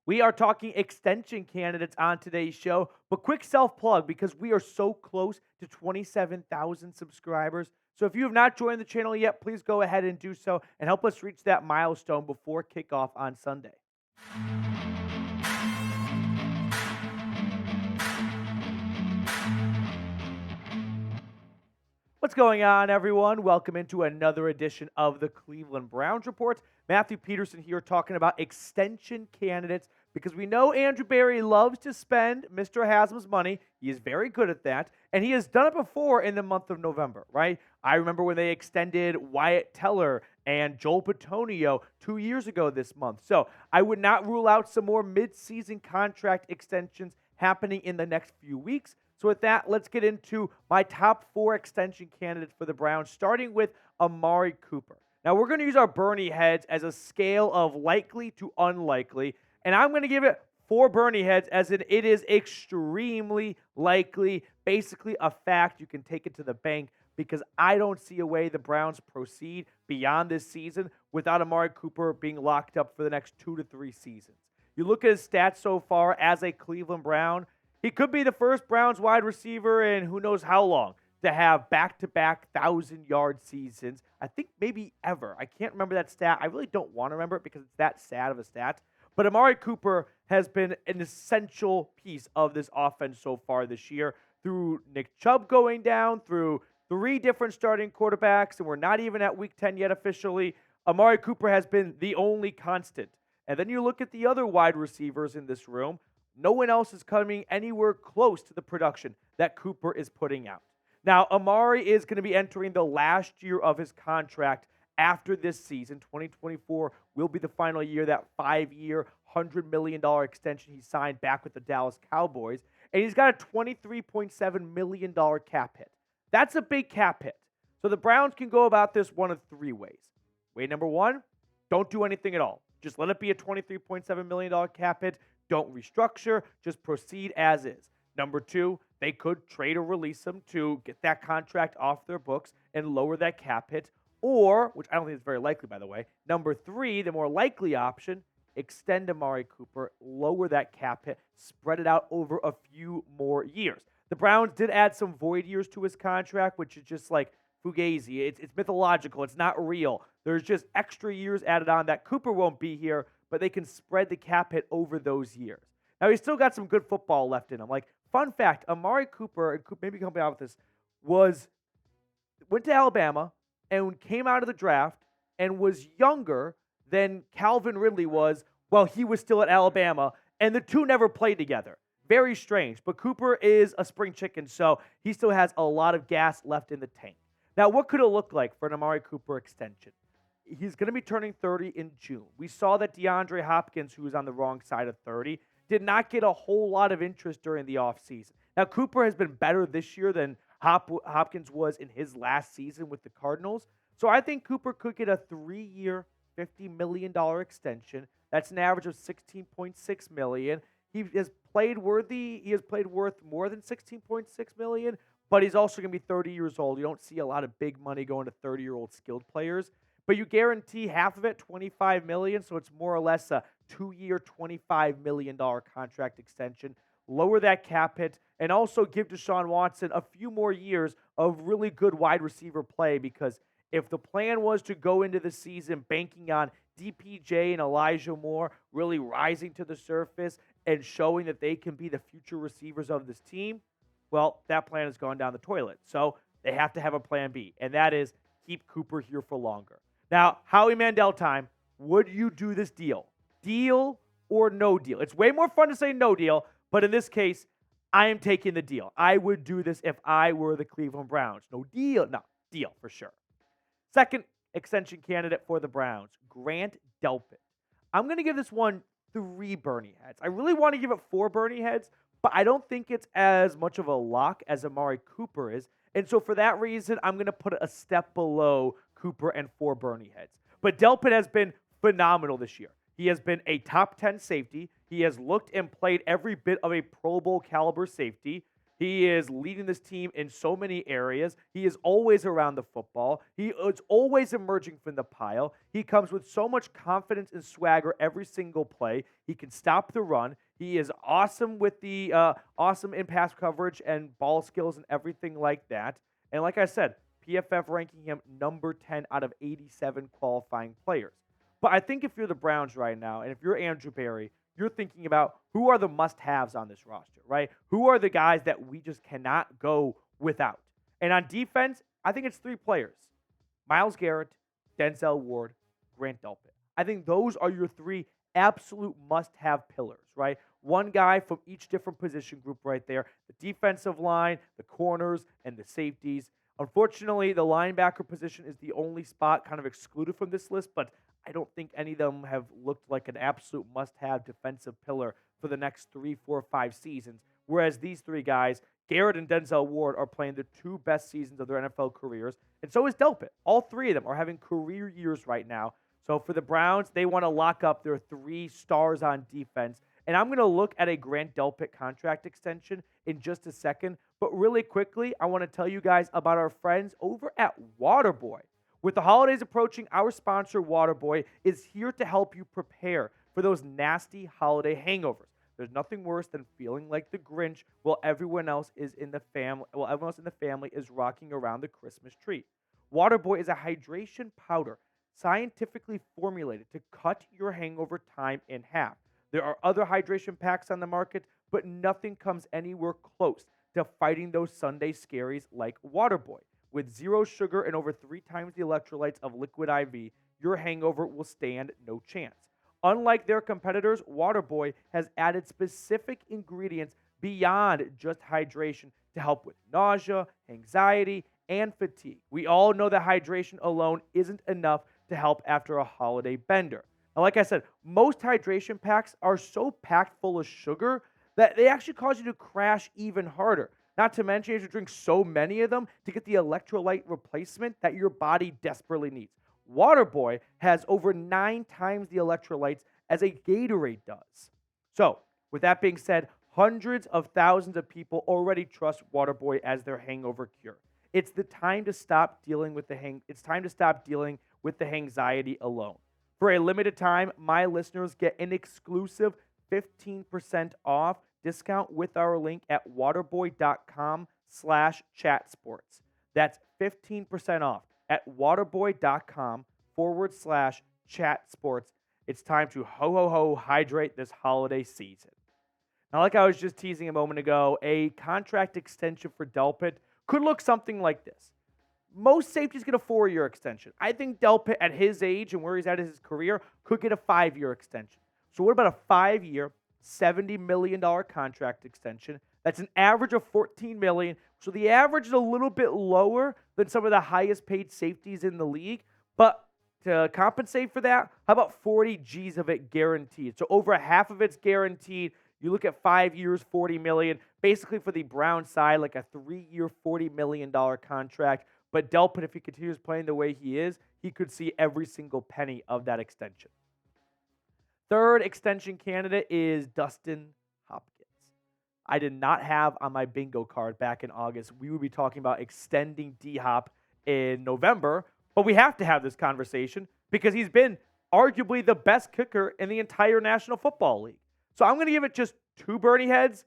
We are talking extension candidates on today's show, but quick self plug because we are so close to 27,000 subscribers. So if you have not joined the channel yet, please go ahead and do so and help us reach that milestone before kickoff on Sunday. What's going on, everyone? Welcome into another edition of the Cleveland Browns Report. Matthew Peterson here talking about extension candidates because we know Andrew Berry loves to spend Mr. Haslam's money. He is very good at that, and he has done it before in the month of November, right? I remember when they extended Wyatt Teller and Joel Bitonio 2 years ago this month. So I would not rule out some more midseason contract extensions happening in the next few weeks. So with that, let's get into my top 4 extension candidates for the Browns, starting with Amari Cooper. Now, we're going to use our Bernie heads as a scale of likely to unlikely, and I'm going to give it 4 Bernie heads as in it is extremely likely, basically a fact. You can take it to the bank because I don't see a way the Browns proceed beyond this season without Amari Cooper being locked up for the next 2 to 3 seasons. You look at his stats so far as a Cleveland Brown, he could be the first Browns wide receiver in who knows how long to have back-to-back 1,000-yard seasons. I think maybe ever. I can't remember that stat. I really don't want to remember it because it's that sad of a stat. But Amari Cooper has been an essential piece of this offense so far this year through Nick Chubb going down, through 3 different starting quarterbacks, and we're not even at Week 10 yet officially. Amari Cooper has been the only constant. And then you look at the other wide receivers in this room. No one else is coming anywhere close to the production that Cooper is putting out. Now, Amari is going to be entering the last year of his contract after this season. 2024 will be the final year, that 5-year, $100 million extension he signed back with the Dallas Cowboys. And he's got a $23.7 million cap hit. That's a big cap hit. So the Browns can go about this one of 3 ways. Way number 1, don't do anything at all. Just let it be a $23.7 million cap hit. Don't restructure, just proceed as is. Number 2, they could trade or release him to get that contract off their books and lower that cap hit. Or, which I don't think is very likely, by the way, number 3, the more likely option, extend Amari Cooper, lower that cap hit, spread it out over a few more years. The Browns did add some void years to his contract, which is just like fugazi. It's mythological. It's not real. There's just extra years added on that Cooper won't be here, but they can spread the cap hit over those years. Now, he's still got some good football left in him. Like, fun fact, Amari Cooper, and maybe coming out with this, went to Alabama and came out of the draft and was younger than Calvin Ridley was while he was still at Alabama, and the two never played together. Very strange, but Cooper is a spring chicken, so he still has a lot of gas left in the tank. Now, what could it look like for an Amari Cooper extension? He's going to be turning 30 in June. We saw that DeAndre Hopkins, who was on the wrong side of 30, did not get a whole lot of interest during the offseason. Now, Cooper has been better this year than Hopkins was in his last season with the Cardinals. So I think Cooper could get a 3-year, $50 million extension. That's an average of $16.6 million. He has played worth more than $16.6 million, but he's also going to be 30 years old. You don't see a lot of big money going to 30-year-old skilled players. But you guarantee half of it, $25 million, so it's more or less a 2-year, $25 million contract extension. Lower that cap hit, and also give Deshaun Watson a few more years of really good wide receiver play, because if the plan was to go into the season banking on DPJ and Elijah Moore really rising to the surface and showing that they can be the future receivers of this team, well, that plan has gone down the toilet. So they have to have a plan B, and that is keep Cooper here for longer. Now, Howie Mandel time, would you do this deal? Deal or no deal? It's way more fun to say no deal, but in this case, I am taking the deal. I would do this if I were the Cleveland Browns. No deal? No, deal for sure. Second extension candidate for the Browns, Grant Delpit. I'm going to give this one 3 Bernie heads. I really want to give it 4 Bernie heads, but I don't think it's as much of a lock as Amari Cooper is. And so for that reason, I'm going to put it a step below Cooper and 4 Bernie heads. But Delpit has been phenomenal this year. He has been a top 10 safety. He has looked and played every bit of a Pro Bowl caliber safety. He is leading this team in so many areas. He is always around the football. He is always emerging from the pile. He comes with so much confidence and swagger every single play. He can stop the run. He is awesome with the awesome in pass coverage and ball skills and everything like that. And like I said, PFF ranking him number 10 out of 87 qualifying players. But I think if you're the Browns right now, and if you're Andrew Berry, you're thinking about who are the must-haves on this roster, right? Who are the guys that we just cannot go without? And on defense, I think it's 3 players. Myles Garrett, Denzel Ward, Grant Delpit. I think those are your 3 absolute must-have pillars, right? One guy from each different position group right there. The defensive line, the corners, and the safeties. Unfortunately, the linebacker position is the only spot kind of excluded from this list, but I don't think any of them have looked like an absolute must-have defensive pillar for the next 3, 4, 5 seasons. Whereas these 3 guys, Garrett and Denzel Ward, are playing the 2 best seasons of their NFL careers, and so is Delpit. All 3 of them are having career years right now. So for the Browns, they want to lock up their 3 stars on defense. And I'm going to look at a Grant Delpit contract extension in just a second. But really quickly, I want to tell you guys about our friends over at Waterboy. With the holidays approaching, our sponsor, Waterboy, is here to help you prepare for those nasty holiday hangovers. There's nothing worse than feeling like the Grinch while everyone else in the family is rocking around the Christmas tree. Waterboy is a hydration powder scientifically formulated to cut your hangover time in half. There are other hydration packs on the market, but nothing comes anywhere close to fighting those Sunday scaries like Waterboy. With 0 sugar and over 3 times the electrolytes of Liquid IV, your hangover will stand no chance. Unlike their competitors, Waterboy has added specific ingredients beyond just hydration to help with nausea, anxiety, and fatigue. We all know that hydration alone isn't enough to help after a holiday bender. Now, like I said, most hydration packs are so packed full of sugar that they actually cause you to crash even harder. Not to mention, you have to drink so many of them to get the electrolyte replacement that your body desperately needs. Waterboy has over 9 times the electrolytes as a Gatorade does. So, with that being said, hundreds of thousands of people already trust Waterboy as their hangover cure. It's time to stop dealing with the anxiety alone. For a limited time, my listeners get an exclusive 15% off discount with our link at waterboy.com/chatsports. That's 15% off at waterboy.com/chatsports. It's time to ho hydrate this holiday season. Now, like I was just teasing a moment ago, a contract extension for Delpit could look something like this. Most safeties get a 4-year extension. I think Delpit, at his age and where he's at in his career, could get a 5-year extension. So what about a 5-year, $70 million contract extension? That's an average of $14 million. So the average is a little bit lower than some of the highest paid safeties in the league. But to compensate for that, how about 40 G's of it guaranteed? So over half of it's guaranteed. You look at 5 years, $40 million. Basically for the Brown side, like a 3-year, $40 million contract. But Delpit, if he continues playing the way he is, he could see every single penny of that extension. Third extension candidate is Dustin Hopkins. I did not have on my bingo card back in August. We would be talking about extending D-Hop in November, but we have to have this conversation because he's been arguably the best kicker in the entire National Football League. So I'm going to give it just 2 Bernie heads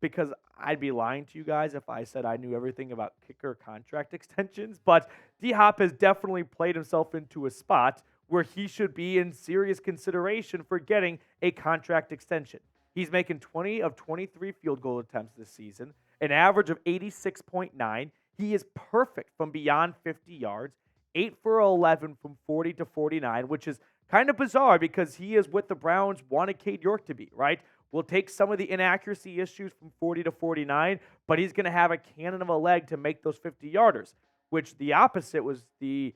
because I'd be lying to you guys if I said I knew everything about kicker contract extensions. But D-Hop has definitely played himself into a spot where he should be in serious consideration for getting a contract extension. He's making 20 of 23 field goal attempts this season, an average of 86.9. He is perfect from beyond 50 yards, 8 for 11 from 40 to 49, which is kind of bizarre because he is what the Browns wanted Cade York to be, right? We'll take some of the inaccuracy issues from 40 to 49, but he's going to have a cannon of a leg to make those 50-yarders, which the opposite was the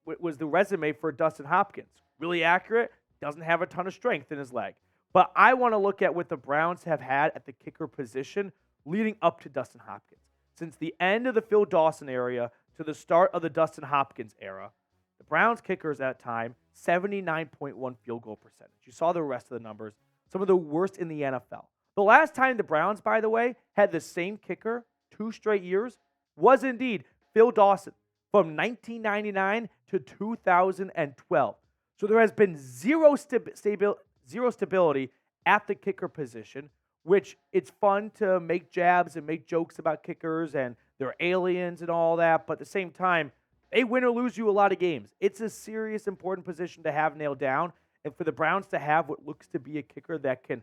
resume for Dustin Hopkins. Really accurate, doesn't have a ton of strength in his leg. But I want to look at what the Browns have had at the kicker position leading up to Dustin Hopkins. Since the end of the Phil Dawson era to the start of the Dustin Hopkins era, the Browns kickers at that time, 79.1 field goal percentage. You saw the rest of the numbers. Some of the worst in the NFL. The last time the Browns, by the way, had the same kicker 2 straight years was indeed Phil Dawson from 1999 to 2012. So there has been zero stability at the kicker position, which it's fun to make jabs and make jokes about kickers and they're aliens and all that, but at the same time, they win or lose you a lot of games. It's a serious, important position to have nailed down, and for the Browns to have what looks to be a kicker that can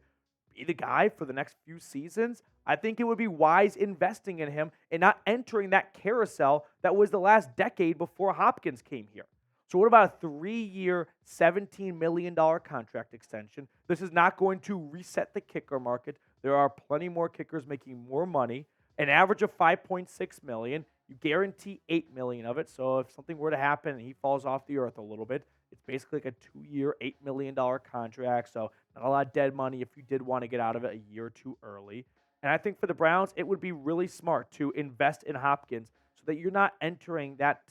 be the guy for the next few seasons, I think it would be wise investing in him and not entering that carousel that was the last decade before Hopkins came here. So what about a 3-year, $17 million contract extension? This is not going to reset the kicker market. There are plenty more kickers making more money. An average of $5.6 million. You guarantee $8 million of it. So if something were to happen and he falls off the earth a little bit, it's basically like a 2-year, $8 million contract. So not a lot of dead money if you did want to get out of it a year or two early. And I think for the Browns, it would be really smart to invest in Hopkins so that you're not entering that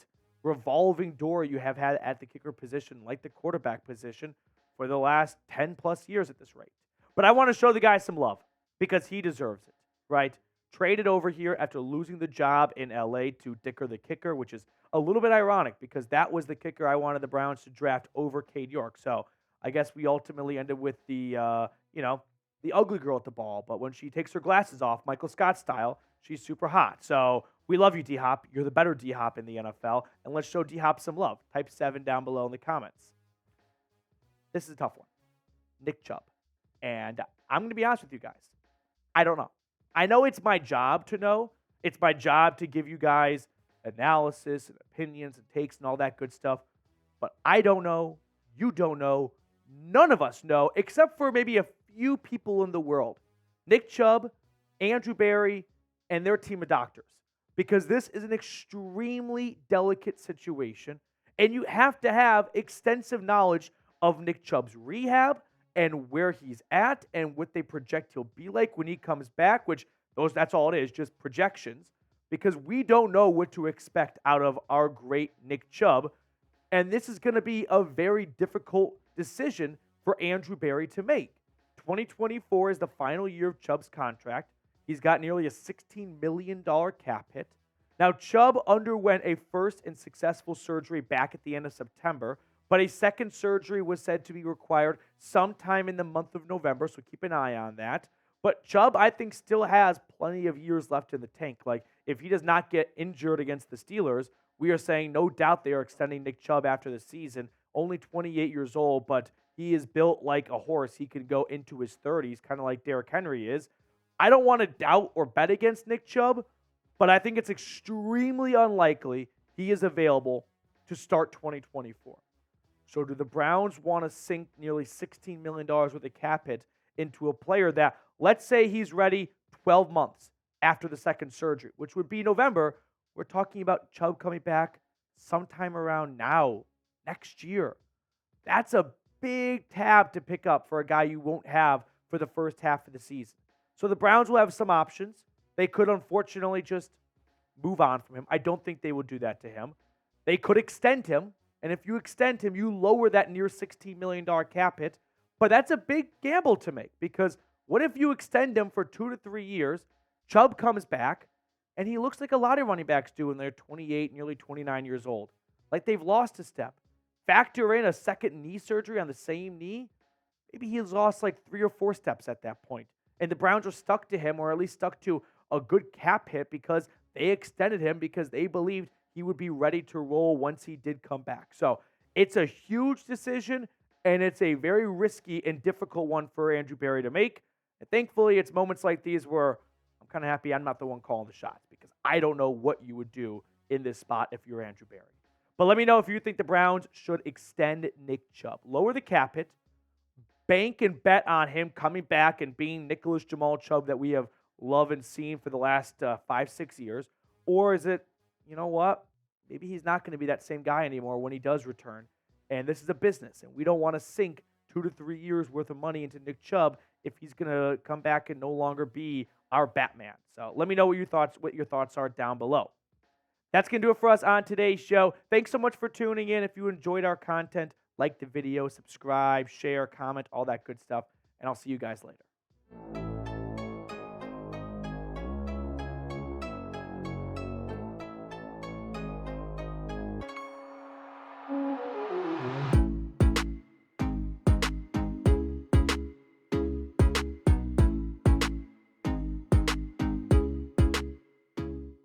revolving door you have had at the kicker position, like the quarterback position, for the last 10 plus years at this rate. But I want to show the guy some love because he deserves it, right? Traded over here after losing the job in LA to Dicker the kicker, which is a little bit ironic because that was the kicker I wanted the Browns to draft over Cade York. So I guess we ultimately ended with the ugly girl at the ball. But when she takes her glasses off, Michael Scott style, she's super hot. So we love you, D-Hop. You're the better D-Hop in the NFL. And let's show D-Hop some love. Type 7 down below in the comments. This is a tough one. Nick Chubb. And I'm going to be honest with you guys. I don't know. I know it's my job to know. It's my job to give you guys analysis and opinions and takes and all that good stuff. But I don't know. You don't know. None of us know, except for maybe a few people in the world. Nick Chubb, Andrew Berry, and their team of doctors. Because this is an extremely delicate situation, and you have to have extensive knowledge of Nick Chubb's rehab and where he's at and what they project he'll be like when he comes back, which that's all it is, just projections, because we don't know what to expect out of our great Nick Chubb, and this is going to be a very difficult decision for Andrew Berry to make. 2024 is the final year of Chubb's contract. He's got nearly a $16 million cap hit. Now, Chubb underwent a first and successful surgery back at the end of September, but a second surgery was said to be required sometime in the month of November, so keep an eye on that. But Chubb, I think, still has plenty of years left in the tank. Like, if he does not get injured against the Steelers, we are saying no doubt they are extending Nick Chubb after the season. Only 28 years old, but he is built like a horse. He can go into his 30s, kind of like Derrick Henry is. I don't want to doubt or bet against Nick Chubb, but I think it's extremely unlikely he is available to start 2024. So do the Browns want to sink nearly $16 million worth of cap hit into a player that, let's say he's ready 12 months after the second surgery, which would be November? We're talking about Chubb coming back sometime around now, next year. That's a big tab to pick up for a guy you won't have for the first half of the season. So the Browns will have some options. They could unfortunately just move on from him. I don't think they will do that to him. They could extend him, and if you extend him, you lower that near $16 million cap hit. But that's a big gamble to make because what if you extend him for 2 to 3 years, Chubb comes back, and he looks like a lot of running backs do when they're 28, nearly 29 years old. Like they've lost a step. Factor in a second knee surgery on the same knee, maybe he's lost like 3 or 4 steps at that point. And the Browns are stuck to him, or at least stuck to a good cap hit because they extended him because they believed he would be ready to roll once he did come back. So it's a huge decision, and it's a very risky and difficult one for Andrew Berry to make. And thankfully, it's moments like these where I'm kind of happy I'm not the one calling the shots because I don't know what you would do in this spot if you're Andrew Berry. But let me know if you think the Browns should extend Nick Chubb. Lower the cap hit, bank and bet on him coming back and being Nicholas Jamal Chubb that we have loved and seen for the last 5-6 years. Or is it, you know what, maybe he's not going to be that same guy anymore when he does return. And this is a business, and we don't want to sink 2 to 3 years worth of money into Nick Chubb if he's going to come back and no longer be our Batman. So let me know what your thoughts are down below. That's going to do it for us on today's show. Thanks so much for tuning in. If you enjoyed our content, like the video, subscribe, share, comment, all that good stuff. And I'll see you guys later.